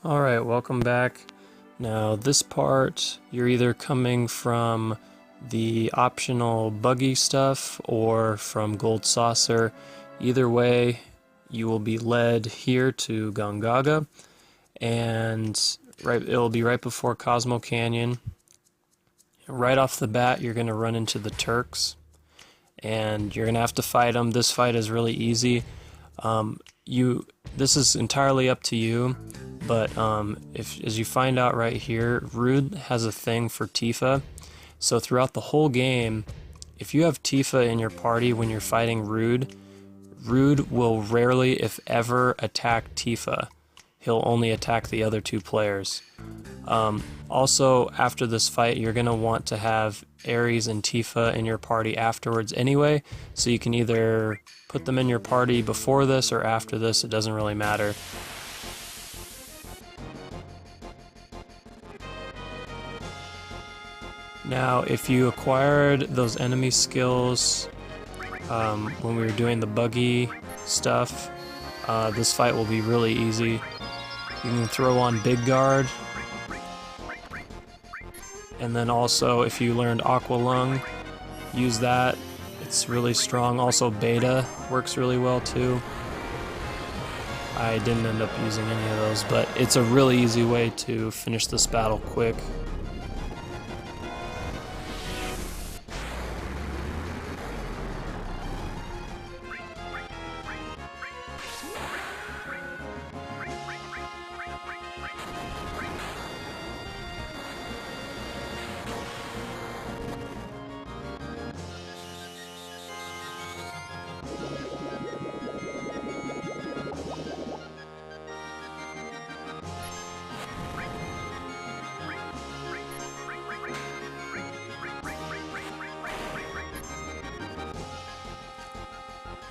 Alright, welcome back. Now this part, you're either coming from the optional buggy stuff or from Gold Saucer. Either way, you will be led here to Gongaga, and it'll be right before Cosmo Canyon. Right off the bat, you're going to run into the Turks, and you're going to have to fight them. This fight is really easy. This is entirely up to you, but as you find out right here, Rude has a thing for Tifa. So throughout the whole game, if you have Tifa in your party when you're fighting Rude, Rude will rarely, if ever, attack Tifa. He'll only attack the other two players. Also, after this fight, you're going to want to have Ares and Tifa in your party afterwards anyway, so you can either put them in your party before this or after this, it doesn't really matter. Now, if you acquired those enemy skills when we were doing the buggy stuff, this fight will be really easy. You can throw on Big Guard, and then also if you learned Aqua Lung, use that. It's really strong. Also Beta works really well too. I didn't end up using any of those, but it's a really easy way to finish this battle quick.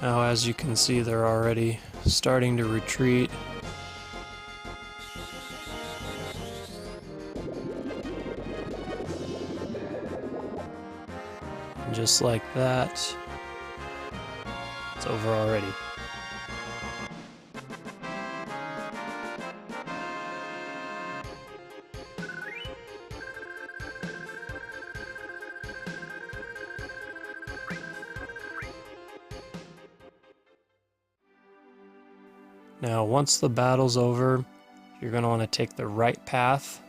Now, as you can see, they're already starting to retreat. And just like that, it's over already. Now, once the battle's over, you're going to want to take the right path.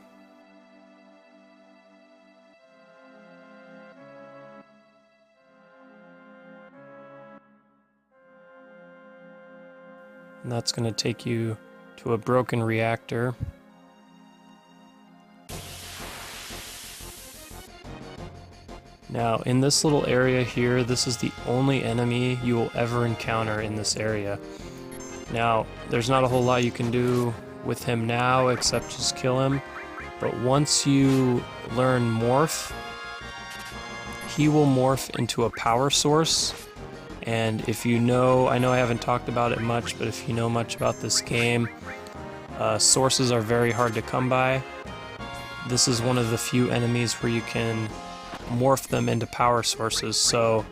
And that's going to take you to a broken reactor. Now, in this little area here, this is the only enemy you will ever encounter in this area. Now, there's not a whole lot you can do with him now except just kill him, but once you learn Morph, he will morph into a power source, and if you know, I know I haven't talked about it much, but if you know much about this game, sources are very hard to come by. This is one of the few enemies where you can morph them into power sources, so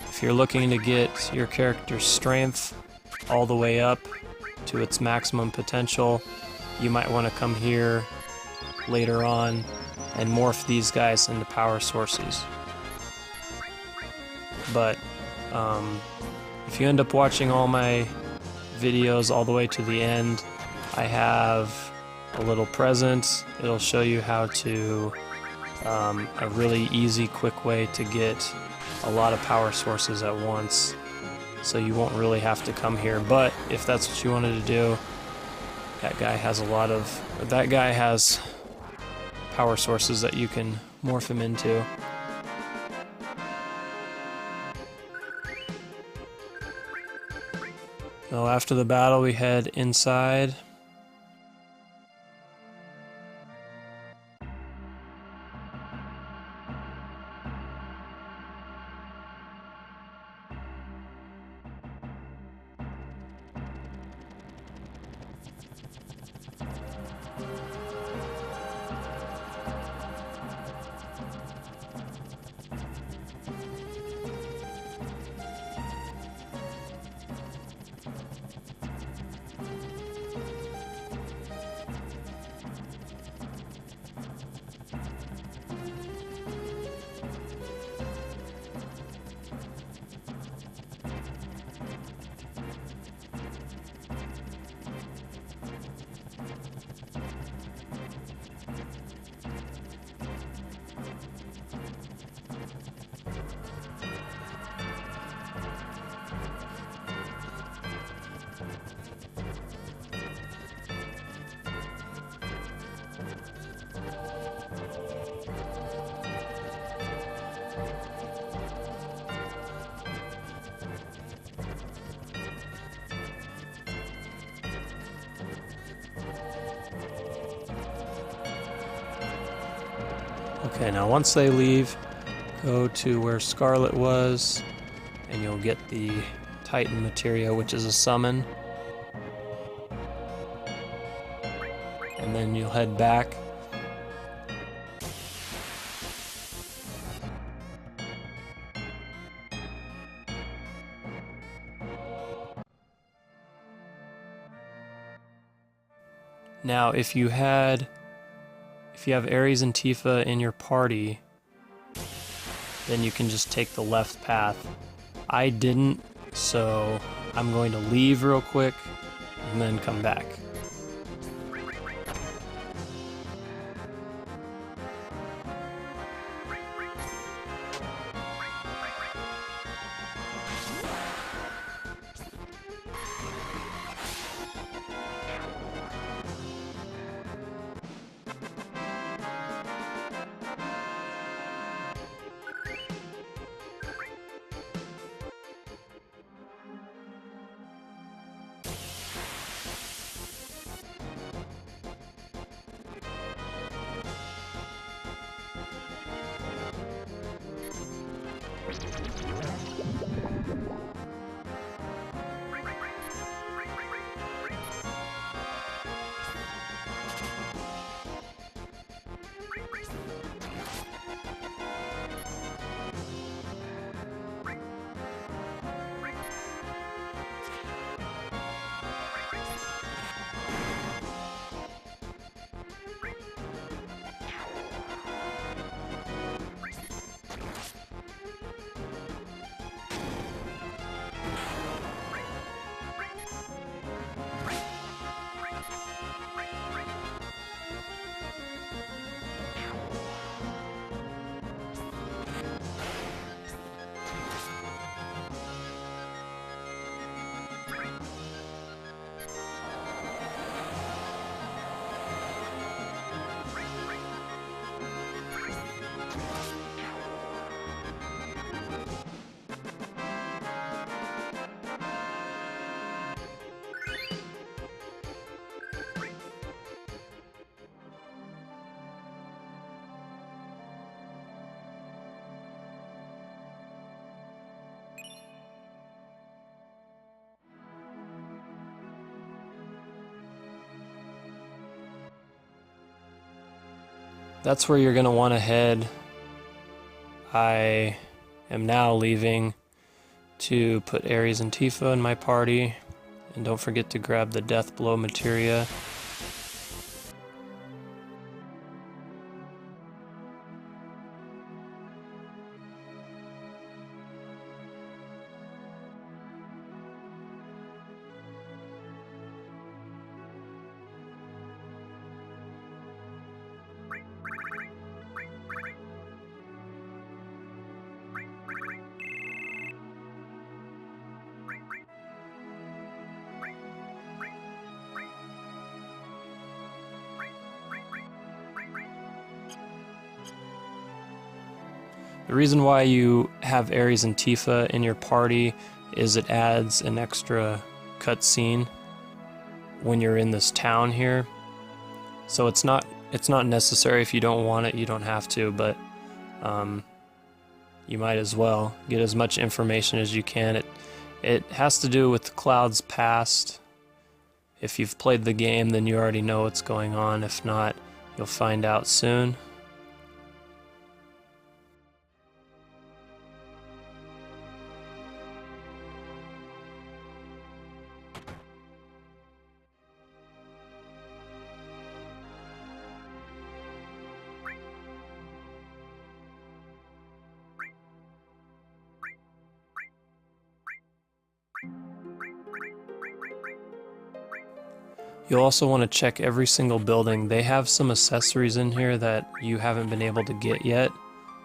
if you're looking to get your character's strength all the way up to its maximum potential, you might want to come here later on and morph these guys into power sources. But if you end up watching all my videos all the way to the end, I have a little present. It'll show you how to a really easy, quick way to get a lot of power sources at once. So you won't really have to come here, but if that's what you wanted to do, that guy has power sources that you can morph him into. So after the battle, we head inside. Okay, now once they leave, go to where Scarlet was, and you'll get the Titan materia, which is a summon. And then you'll head back. Now, if you have Ares and Tifa in your party, then you can just take the left path. I didn't, so I'm going to leave real quick and then come back. That's where you're going to want to head. I am now leaving to put Ares and Tifa in my party. And don't forget to grab the Death Blow materia. The reason why you have Ares and Tifa in your party is it adds an extra cutscene when you're in this town here. So it's not necessary. If you don't want it, you don't have to, but you might as well get as much information as you can. It has to do with Cloud's past. If you've played the game, then you already know what's going on. If not, you'll find out soon. You'll also want to check every single building. They have some accessories in here that you haven't been able to get yet,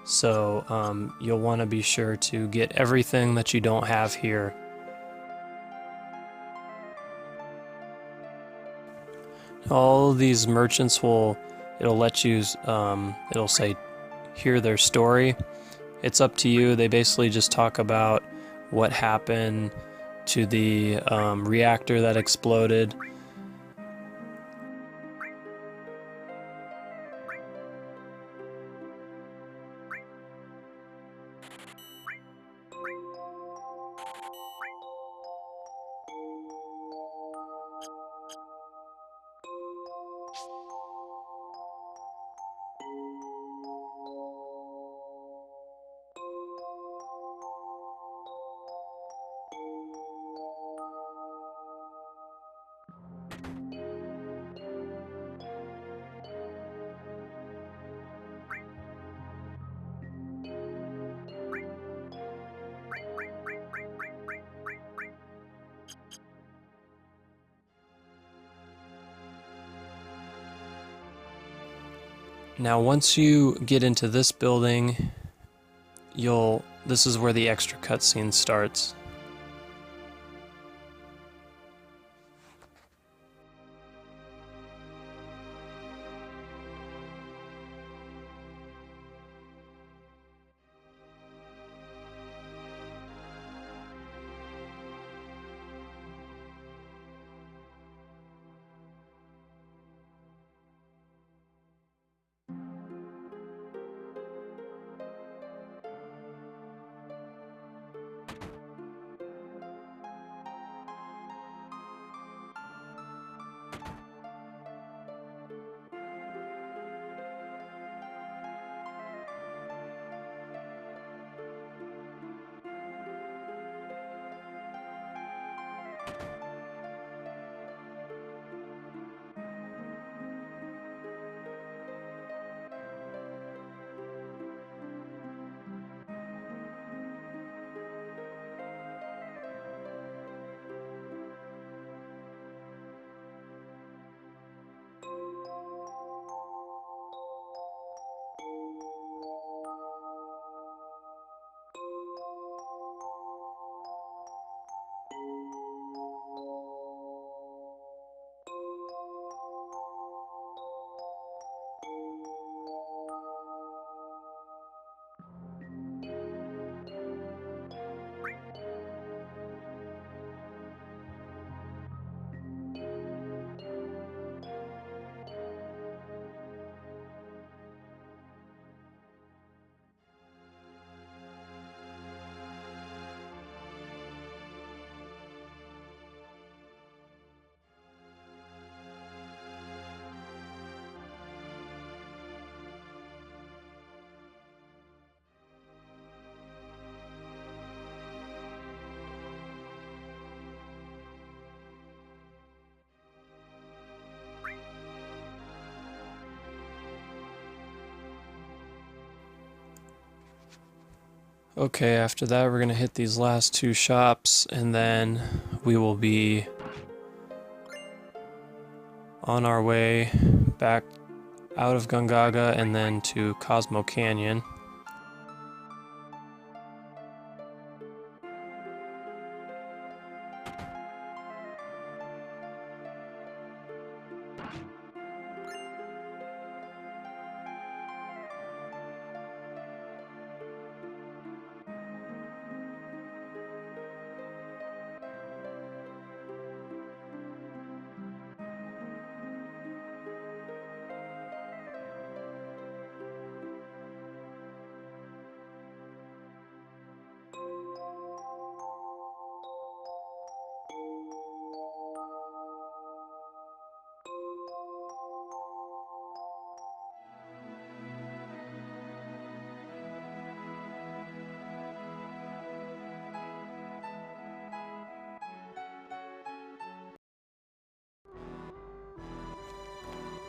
so you'll want to be sure to get everything that you don't have here. All these merchants it'll let you, it'll say, hear their story. It's up to you. They basically just talk about what happened to the reactor that exploded. Now once you get into this building, this is where the extra cutscene starts. Okay, after that we're gonna hit these last two shops and then we will be on our way back out of Gongaga and then to Cosmo Canyon.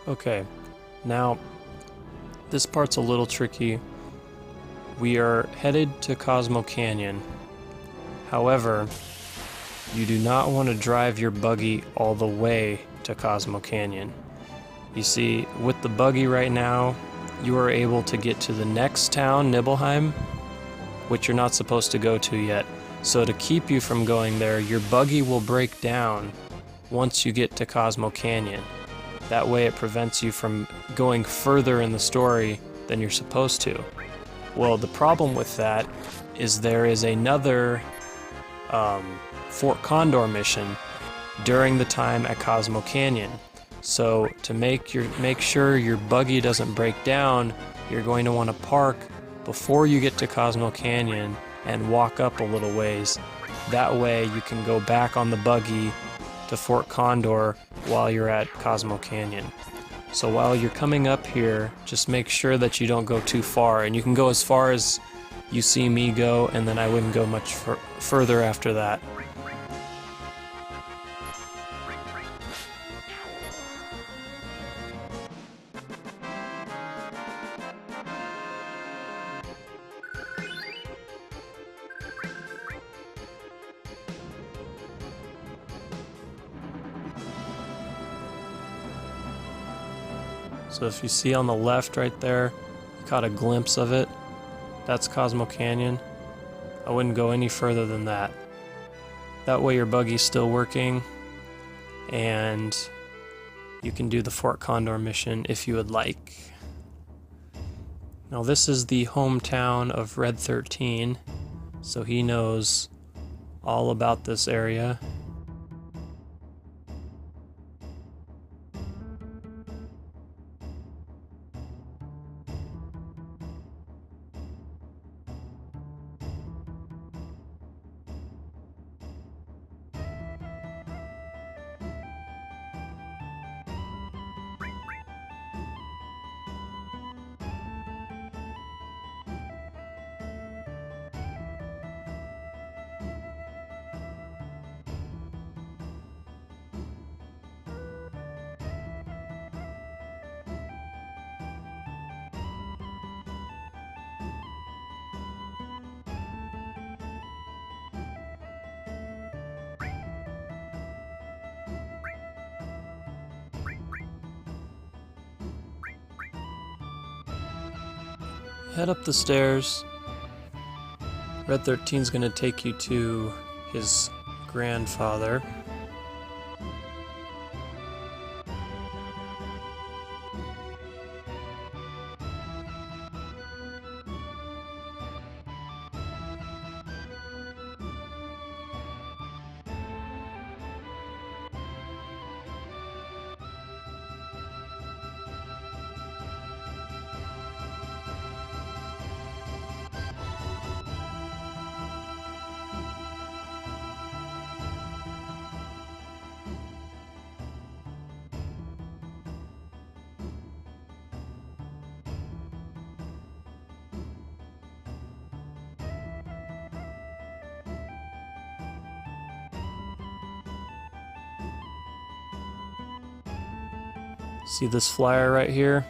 Okay, now this part's a little tricky. We are headed to Cosmo Canyon. However, you do not want to drive your buggy all the way to Cosmo Canyon. You see, with the buggy right now, you are able to get to the next town, Nibelheim, which you're not supposed to go to yet. So to keep you from going there, your buggy will break down once you get to Cosmo Canyon. That way it prevents you from going further in the story than you're supposed to. Well, the problem with that is there is another Fort Condor mission during the time at Cosmo Canyon. So to make sure your buggy doesn't break down, you're going to want to park before you get to Cosmo Canyon and walk up a little ways. That way you can go back on the buggy to Fort Condor while you're at Cosmo Canyon. So while you're coming up here, just make sure that you don't go too far, and you can go as far as you see me go, and then I wouldn't go much further after that. So if you see on the left right there, you caught a glimpse of it. That's Cosmo Canyon. I wouldn't go any further than that. That way your buggy's still working, and you can do the Fort Condor mission if you would like. Now this is the hometown of Red 13, so he knows all about this area. Head up the stairs. Red 13 is going to take you to his grandfather. See this flyer right here?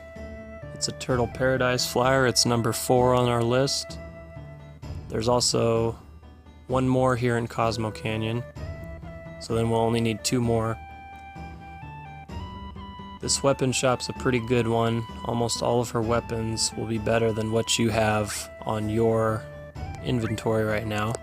It's a Turtle Paradise flyer. It's number 4 on our list. There's also one more here in Cosmo Canyon, so then we'll only need 2 more. This weapon shop's a pretty good one. Almost all of her weapons will be better than what you have on your inventory right now.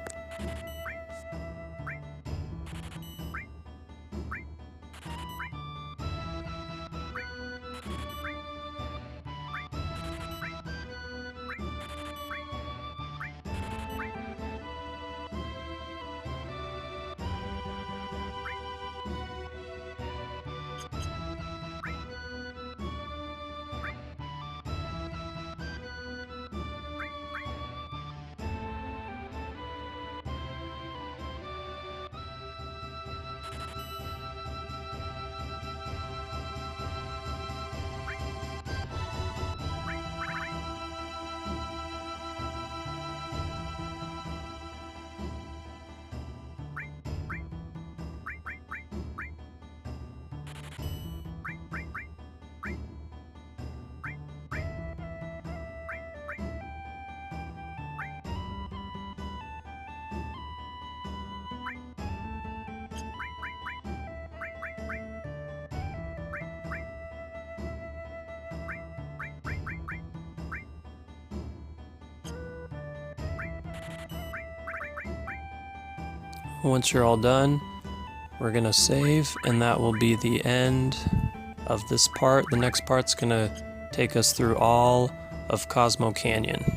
Once you're all done, we're gonna save, and that will be the end of this part. The next part's gonna take us through all of Cosmo Canyon.